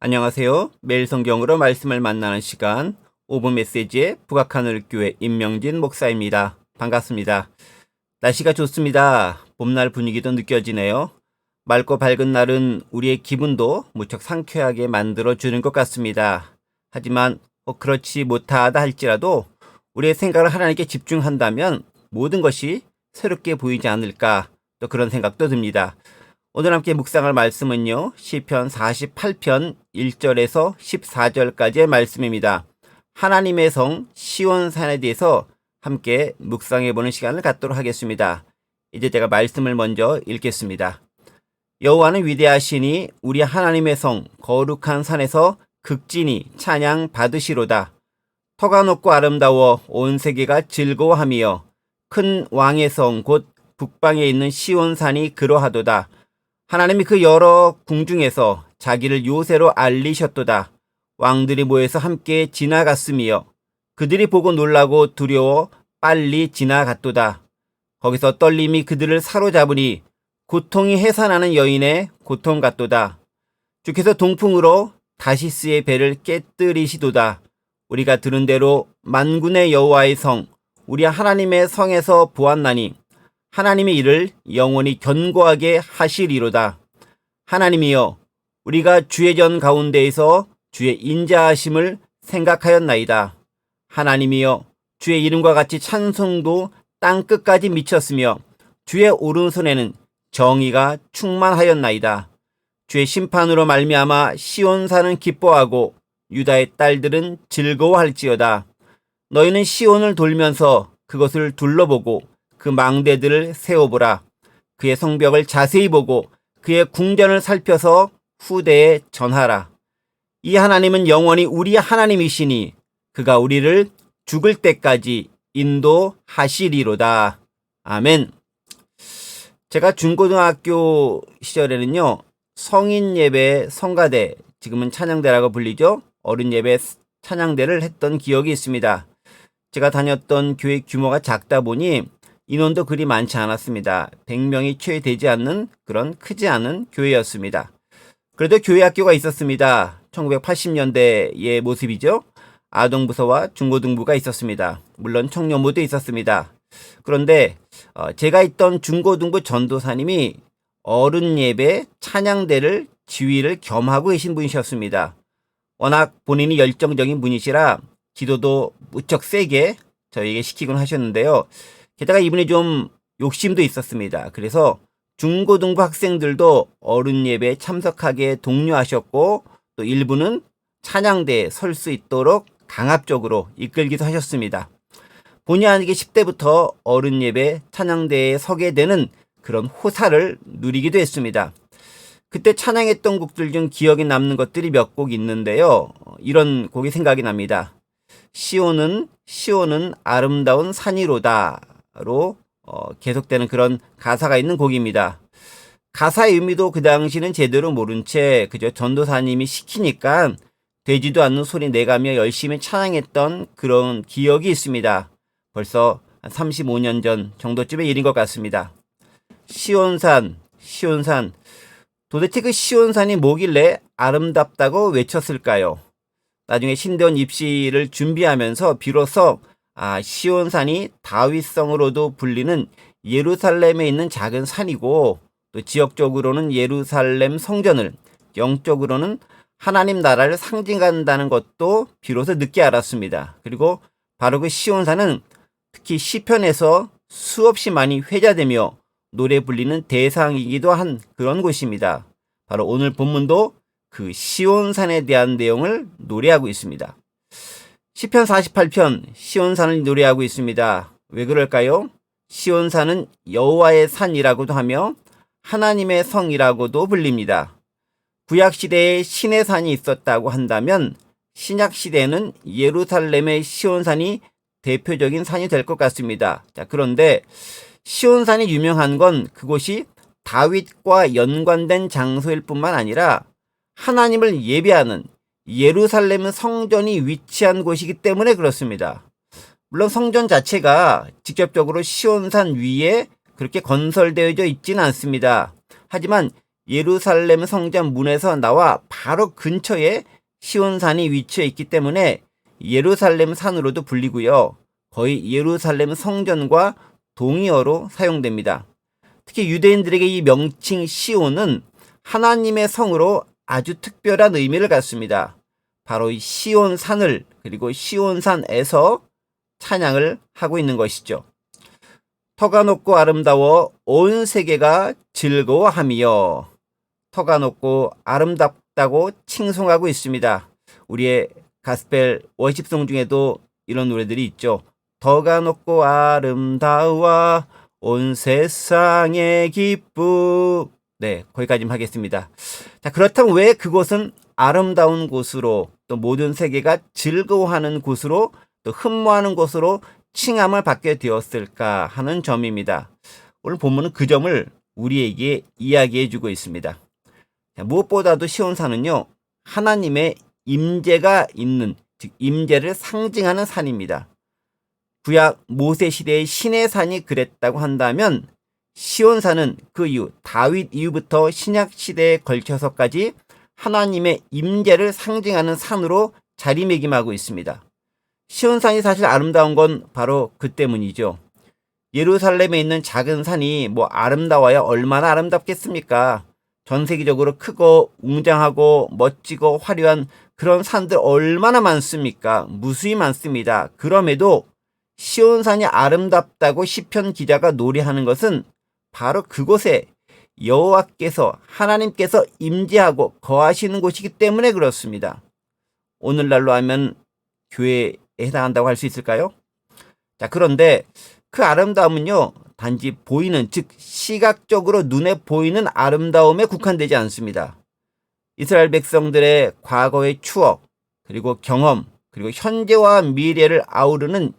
안녕하세요. 매일 성경으로 말씀을 만나는 시간 5분 메시지의 북악하늘교회 임명진 목사입니다. 반갑습니다. 날씨가 좋습니다. 봄날 분위기도 느껴지네요. 맑고 밝은 날은 우리의 기분도 무척 상쾌하게 만들어주는 것 같습니다. 하지만 그렇지 못하다 할지라도 우리의 생각을 하나님께 집중한다면 모든 것이 새롭게 보이지 않을까, 또 그런 생각도 듭니다. 오늘 함께 묵상할 말씀은요, 시편 48편 1절에서 14절까지의 말씀입니다. 하나님의 성 시온산에 대해서 함께 묵상해보는 시간을 갖도록 하겠습니다. 이제 제가 말씀을 먼저 읽겠습니다. 여호와는 위대하시니 우리 하나님의 성 거룩한 산에서 극진히 찬양 받으시로다. 터가 높고 아름다워 온 세계가 즐거워하며 큰 왕의 성 곧 북방에 있는 시온산이 그러하도다. 하나님이 그 여러 궁중에서 자기를 요새로 알리셨도다. 왕들이 모여서 함께 지나갔으며 그들이 보고 놀라고 두려워 빨리 지나갔도다. 거기서 떨림이 그들을 사로잡으니 고통이 해산하는 여인의 고통 같도다. 주께서 동풍으로 다시스의 배를 깨뜨리시도다. 우리가 들은 대로 만군의 여호와의 성 우리 하나님의 성에서 보았나니 하나님의 일을 영원히 견고하게 하시리로다. 하나님이여, 우리가 주의 전 가운데에서 주의 인자하심을 생각하였나이다. 하나님이여, 주의 이름과 같이 찬송도 땅끝까지 미쳤으며 주의 오른손에는 정의가 충만하였나이다. 주의 심판으로 말미암아 시온산은 기뻐하고 유다의 딸들은 즐거워할지어다. 너희는 시온을 돌면서 그것을 둘러보고 그 망대들을 세워보라. 그의 성벽을 자세히 보고 그의 궁전을 살펴서 후대에 전하라. 이 하나님은 영원히 우리 하나님이시니 그가 우리를 죽을 때까지 인도하시리로다. 아멘. 제가 중고등학교 시절에는요, 성인 예배 성가대, 지금은 찬양대라고 불리죠, 어른 예배 찬양대를 했던 기억이 있습니다. 제가 다녔던 교회 규모가 작다 보니 인원도 그리 많지 않았습니다. 100명이 채 되지 않는 그런 크지 않은 교회였습니다. 그래도 교회 학교가 있었습니다. 1980년대의 모습이죠. 아동부서와 중고등부가 있었습니다. 물론 청년부도 있었습니다. 그런데 제가 있던 중고등부 전도사님이 어른 예배 찬양대를 지휘를 겸하고 계신 분이셨습니다. 워낙 본인이 열정적인 분이시라 기도도 무척 세게 저에게 시키곤 하셨는데요. 게다가 이분이 좀 욕심도 있었습니다. 그래서 중고등부 학생들도 어른 예배에 참석하게 독려하셨고, 또 일부는 찬양대에 설 수 있도록 강압적으로 이끌기도 하셨습니다. 본의 아니게 10대부터 어른 예배 찬양대에 서게 되는 그런 호사를 누리기도 했습니다. 그때 찬양했던 곡들 중 기억에 남는 것들이 몇 곡 있는데요. 이런 곡이 생각이 납니다. 시온은 아름다운 산이로다 로 계속되는 그런 가사가 있는 곡입니다. 가사의 의미도 그 당시는 제대로 모른 채 그저 전도사님이 시키니까 되지도 않는 소리 내가며 열심히 찬양했던 그런 기억이 있습니다. 벌써 35년 전 정도쯤의 일인 것 같습니다. 시온산, 도대체 그 시온산이 뭐길래 아름답다고 외쳤을까요? 나중에 신대원 입시를 준비하면서 비로소 시온산이 다윗성으로도 불리는 예루살렘에 있는 작은 산이고, 또 지역적으로는 예루살렘 성전을, 영적으로는 하나님 나라를 상징한다는 것도 비로소 늦게 알았습니다. 그리고 바로 그 시온산은 특히 시편에서 수없이 많이 회자되며 노래 불리는 대상이기도 한 그런 곳입니다. 바로 오늘 본문도 그 시온산에 대한 내용을 노래하고 있습니다. 시편 48편 시온산을 노래하고 있습니다. 왜 그럴까요? 시온산은 여호와의 산이라고도 하며 하나님의 성이라고도 불립니다. 구약시대에 신의 산이 있었다고 한다면 신약시대에는 예루살렘의 시온산이 대표적인 산이 될 것 같습니다. 자, 그런데 시온산이 유명한 건 그곳이 다윗과 연관된 장소일 뿐만 아니라 하나님을 예배하는 예루살렘 성전이 위치한 곳이기 때문에 그렇습니다. 물론 성전 자체가 직접적으로 시온산 위에 그렇게 건설되어져 있지는 않습니다. 하지만 예루살렘 성전 문에서 나와 바로 근처에 시온산이 위치해 있기 때문에 예루살렘 산으로도 불리고요. 거의 예루살렘 성전과 동의어로 사용됩니다. 특히 유대인들에게 이 명칭 시온은 하나님의 성으로 아주 특별한 의미를 갖습니다. 바로 이 시온산을 그리고 시온산에서 찬양을 하고 있는 것이죠. 터가 높고 아름다워 온 세계가 즐거워하며, 터가 높고 아름답다고 칭송하고 있습니다. 우리의 가스펠 워십송 중에도 이런 노래들이 있죠. 터가 높고 아름다워 온 세상의 기쁨. 네, 거기까지만 하겠습니다. 자, 그렇다면 왜 그곳은 아름다운 곳으로, 또 모든 세계가 즐거워하는 곳으로, 또 흠모하는 곳으로 칭함을 받게 되었을까 하는 점입니다. 오늘 본문은 그 점을 우리에게 이야기해 주고 있습니다. 자, 무엇보다도 시온산은요, 하나님의 임재가 있는, 즉 임재를 상징하는 산입니다. 구약 모세 시대의 신의 산이 그랬다고 한다면 시온산은 그 이후 다윗 이후부터 신약 시대에 걸쳐서까지 하나님의 임재를 상징하는 산으로 자리매김하고 있습니다. 시온산이 사실 아름다운 건 바로 그 때문이죠. 예루살렘에 있는 작은 산이 뭐 아름다워야 얼마나 아름답겠습니까? 전 세계적으로 크고 웅장하고 멋지고 화려한 그런 산들 얼마나 많습니까? 무수히 많습니다. 그럼에도 시온산이 아름답다고 시편 기자가 노래하는 것은 바로 그곳에 여호와께서 하나님께서 임재하고 거하시는 곳이기 때문에 그렇습니다. 오늘날로 하면 교회에 해당한다고 할 수 있을까요? 자, 그런데 그 아름다움은요, 단지 보이는, 즉 시각적으로 눈에 보이는 아름다움에 국한되지 않습니다. 이스라엘 백성들의 과거의 추억, 그리고 경험, 그리고 현재와 미래를 아우르는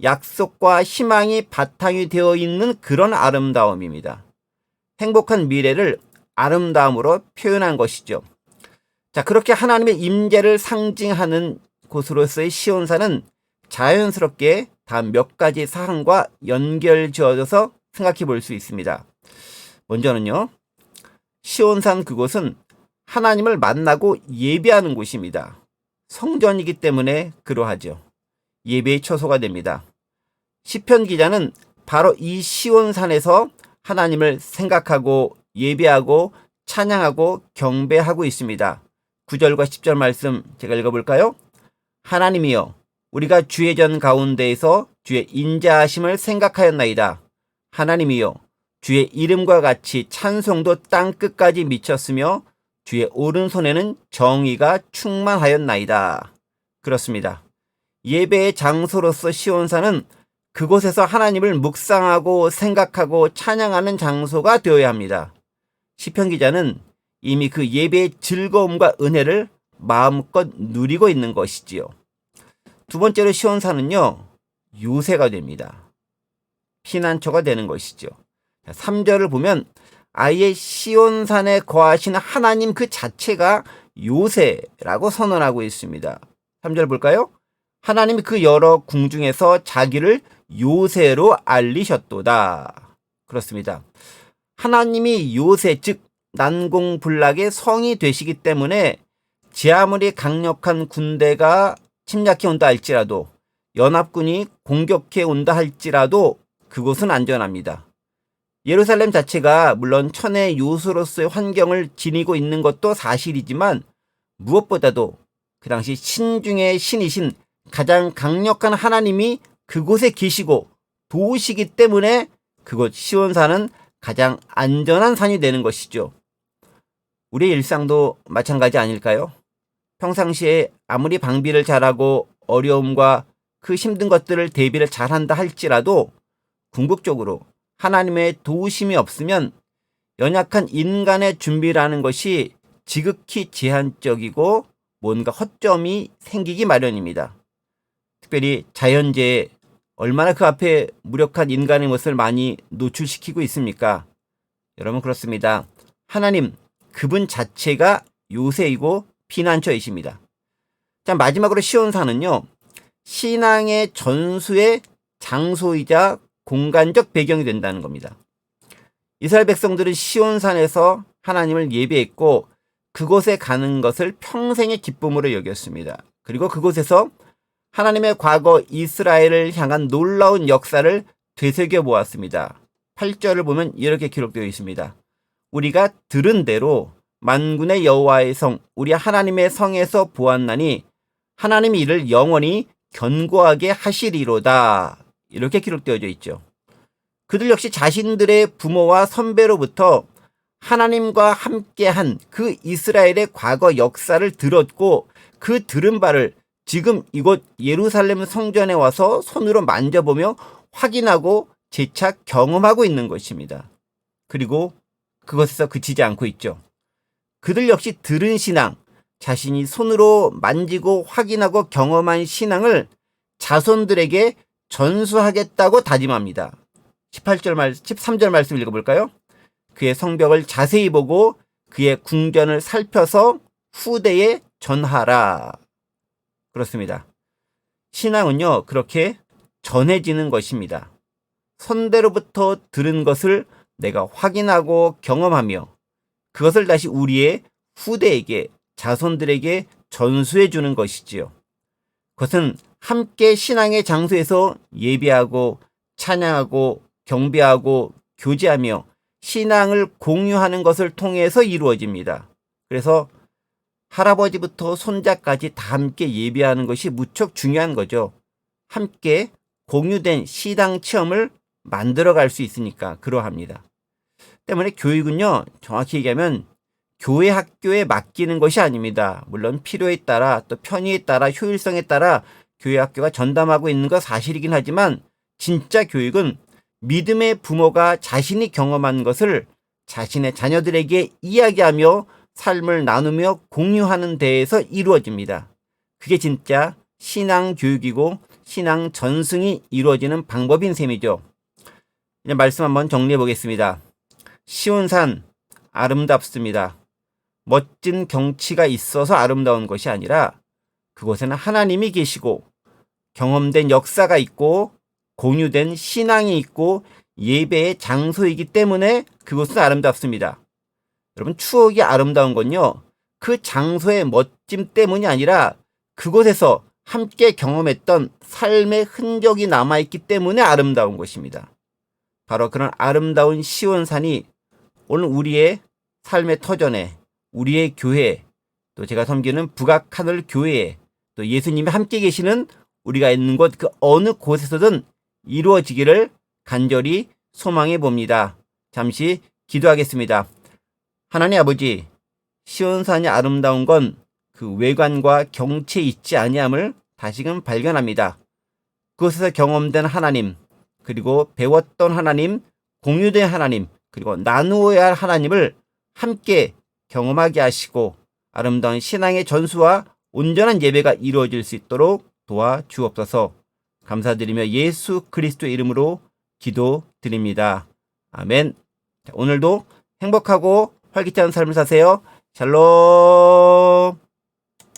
약속과 희망이 바탕이 되어 있는 그런 아름다움입니다. 행복한 미래를 아름다움으로 표현한 것이죠. 자, 그렇게 하나님의 임재를 상징하는 곳으로서의 시온산은 자연스럽게 다 몇 가지 사항과 연결지어져서 생각해 볼 수 있습니다. 먼저는요, 시온산 그곳은 하나님을 만나고 예배하는 곳입니다. 성전이기 때문에 그러하죠. 예배의 처소가 됩니다. 시편 기자는 바로 이 시온산에서 하나님을 생각하고 예배하고 찬양하고 경배하고 있습니다. 9절과 10절 말씀 제가 읽어볼까요? 하나님이여, 우리가 주의 전 가운데에서 주의 인자하심을 생각하였나이다. 하나님이여, 주의 이름과 같이 찬송도 땅끝까지 미쳤으며 주의 오른손에는 정의가 충만하였나이다. 그렇습니다. 예배의 장소로서 시온산은 그곳에서 하나님을 묵상하고 생각하고 찬양하는 장소가 되어야 합니다. 시편 기자는 이미 그 예배의 즐거움과 은혜를 마음껏 누리고 있는 것이지요. 두 번째로 시온산은요, 요새가 됩니다. 피난처가 되는 것이죠. 3절을 보면 아예 시온산에 거하시는 하나님 그 자체가 요새라고 선언하고 있습니다. 3절 볼까요? 하나님이 그 여러 궁중에서 자기를 요새로 알리셨도다. 그렇습니다. 하나님이 요새, 즉 난공불락의 성이 되시기 때문에 제 아무리 강력한 군대가 침략해 온다 할지라도, 연합군이 공격해 온다 할지라도 그곳은 안전합니다. 예루살렘 자체가 물론 천의 요소로서의 환경을 지니고 있는 것도 사실이지만 무엇보다도 그 당시 신 중의 신이신 가장 강력한 하나님이 그곳에 계시고 도우시기 때문에 그곳 시온산은 가장 안전한 산이 되는 것이죠. 우리의 일상도 마찬가지 아닐까요? 평상시에 아무리 방비를 잘하고 어려움과 그 힘든 것들을 대비를 잘한다 할지라도 궁극적으로 하나님의 도우심이 없으면 연약한 인간의 준비라는 것이 지극히 제한적이고 뭔가 허점이 생기기 마련입니다. 특별히 자연재해, 얼마나 그 앞에 무력한 인간의 모습을 많이 노출시키고 있습니까? 여러분, 그렇습니다. 하나님, 그분 자체가 요새이고 피난처이십니다. 자, 마지막으로 시온산은요, 신앙의 전수의 장소이자 공간적 배경이 된다는 겁니다. 이스라엘 백성들은 시온산에서 하나님을 예배했고 그곳에 가는 것을 평생의 기쁨으로 여겼습니다. 그리고 그곳에서 하나님의 과거 이스라엘을 향한 놀라운 역사를 되새겨 보았습니다. 8절을 보면 이렇게 기록되어 있습니다. 우리가 들은 대로 만군의 여호와의 성, 우리 하나님의 성에서 보았나니 하나님이 이를 영원히 견고하게 하시리로다. 이렇게 기록되어져 있죠. 그들 역시 자신들의 부모와 선배로부터 하나님과 함께한 그 이스라엘의 과거 역사를 들었고 그 들은 바를 지금 이곳 예루살렘 성전에 와서 손으로 만져보며 확인하고 재차 경험하고 있는 것입니다. 그리고 그것에서 그치지 않고 있죠. 그들 역시 들은 신앙, 자신이 손으로 만지고 확인하고 경험한 신앙을 자손들에게 전수하겠다고 다짐합니다. 13절 말씀 읽어볼까요? 그의 성벽을 자세히 보고 그의 궁전을 살펴서 후대에 전하라. 그렇습니다. 신앙은요, 그렇게 전해지는 것입니다. 선대로부터 들은 것을 내가 확인하고 경험하며 그것을 다시 우리의 후대에게, 자손들에게 전수해 주는 것이지요. 그것은 함께 신앙의 장소에서 예배하고 찬양하고 경배하고 교제하며 신앙을 공유하는 것을 통해서 이루어집니다. 그래서 할아버지부터 손자까지 다 함께 예배하는 것이 무척 중요한 거죠. 함께 공유된 신앙 체험을 만들어갈 수 있으니까 그러합니다. 때문에 교육은요, 정확히 얘기하면 교회 학교에 맡기는 것이 아닙니다. 물론 필요에 따라 또 편의에 따라 효율성에 따라 교회 학교가 전담하고 있는 건 사실이긴 하지만 진짜 교육은 믿음의 부모가 자신이 경험한 것을 자신의 자녀들에게 이야기하며 삶을 나누며 공유하는 데에서 이루어집니다. 그게 진짜 신앙 교육이고 신앙 전승이 이루어지는 방법인 셈이죠. 이제 말씀 한번 정리해 보겠습니다. 시온산 아름답습니다. 멋진 경치가 있어서 아름다운 것이 아니라 그곳에는 하나님이 계시고 경험된 역사가 있고 공유된 신앙이 있고 예배의 장소이기 때문에 그곳은 아름답습니다. 여러분, 추억이 아름다운 건요, 그 장소의 멋짐 때문이 아니라 그곳에서 함께 경험했던 삶의 흔적이 남아있기 때문에 아름다운 것입니다. 바로 그런 아름다운 시온산이 오늘 우리의 삶의 터전에, 우리의 교회, 또 제가 섬기는 북악하늘 교회에, 또 예수님이 함께 계시는 우리가 있는 곳 그 어느 곳에서든 이루어지기를 간절히 소망해 봅니다. 잠시 기도하겠습니다. 하나님 아버지, 시온산이 아름다운 건 그 외관과 경치에 있지 아니함을 다시금 발견합니다. 그곳에서 경험된 하나님, 그리고 배웠던 하나님, 공유된 하나님, 그리고 나누어야 할 하나님을 함께 경험하게 하시고 아름다운 신앙의 전수와 온전한 예배가 이루어질 수 있도록 도와주옵소서. 감사드리며 예수 그리스도의 이름으로 기도드립니다. 아멘. 오늘도 행복하고 활기찬 삶을 사세요. 샬롬.